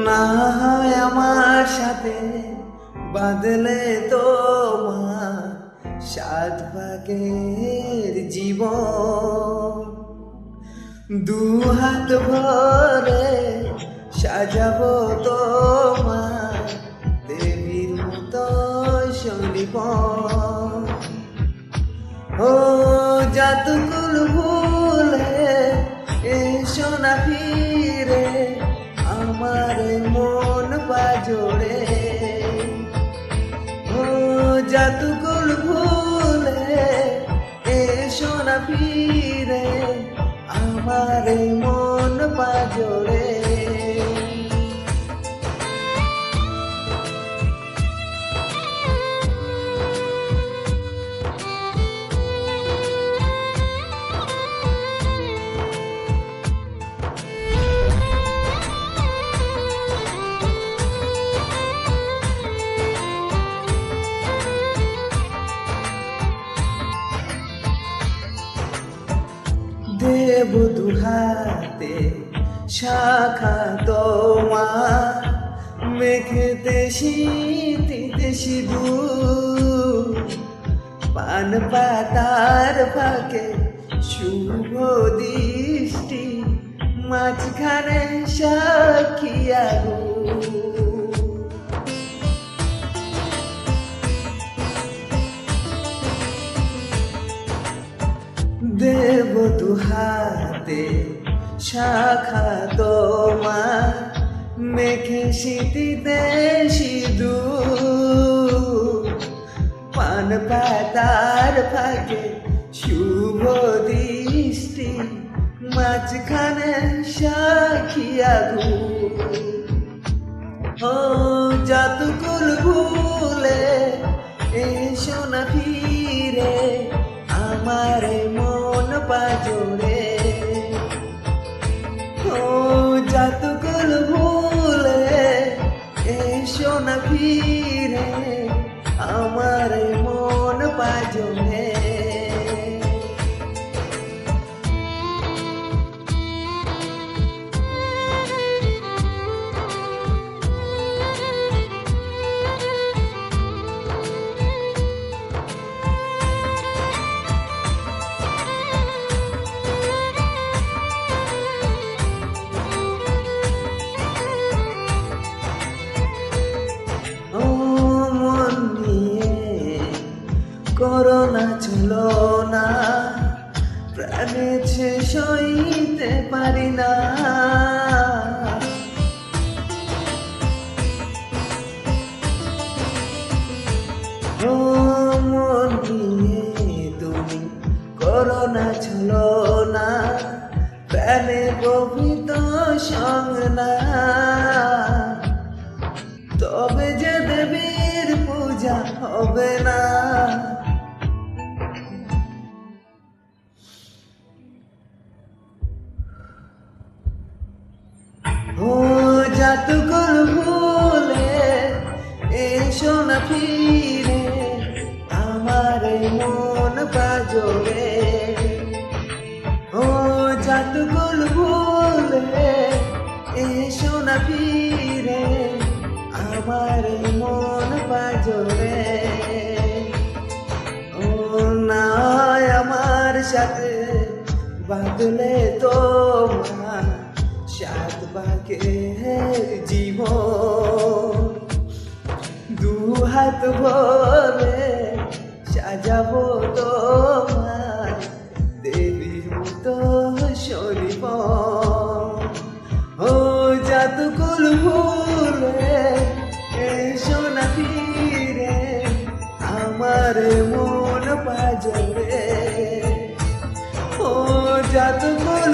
না হয় আমার সাথে বাদলে তোমার সাত ভাগের জীবন, দু হাত ভরে সাজাবো তোমার দেবীর মতো সলিপন। ও জাতকুল ভুলে এসো না ফিরে আমার মন পাজোড়ে। ও জাতকুল ভুলে এসো না ফিরে আমার মন পাজোড়ে। দেব দুহাতে শাখা তোমার, মেঘেতে শীতিতে সিঁদুর, পান পাতার ফাঁকে শুভ দৃষ্টি, মাঝখানে সাক্ষী আগুন। দেব দুহাতে শাখা তোমার, মেঘে শীতিতে সিঁদুর, পান পাতার ফাঁকে শুভ দৃষ্টি, মাঝখানে সাক্ষী আগুন। ও জাতকুল ভুলে এসো না ফিরে আমার মন পাজোড়ে। ও জাতকুল ভুলে এসো না ফিরে আমার মন পাজোড়ে। করোনা ছিল না প্রাণেছে সইতে পারি না। ও মন নিয়ে তুমি করোনা ছিল না, প্রাণে প্রভৃত সংনা, তবে যে দেবীর পূজা হবে না। ও জাতকুল ভুলে এসো না ফিরে আমার মন পাজোড়ে। ও জাতকুল ভুলে এসো না ফিরে আমার মন পাজোড়ে। ও না আমার সাথে বাদলে তোমার সাত ভাগের জীবন, দু হাত ভরে সাজাবো তোমার দেবীর মতো সলিপন। ও জাতকুল ভুলে এসো না ফিরে আমার মন পাজোড়ে। ও জাতকুল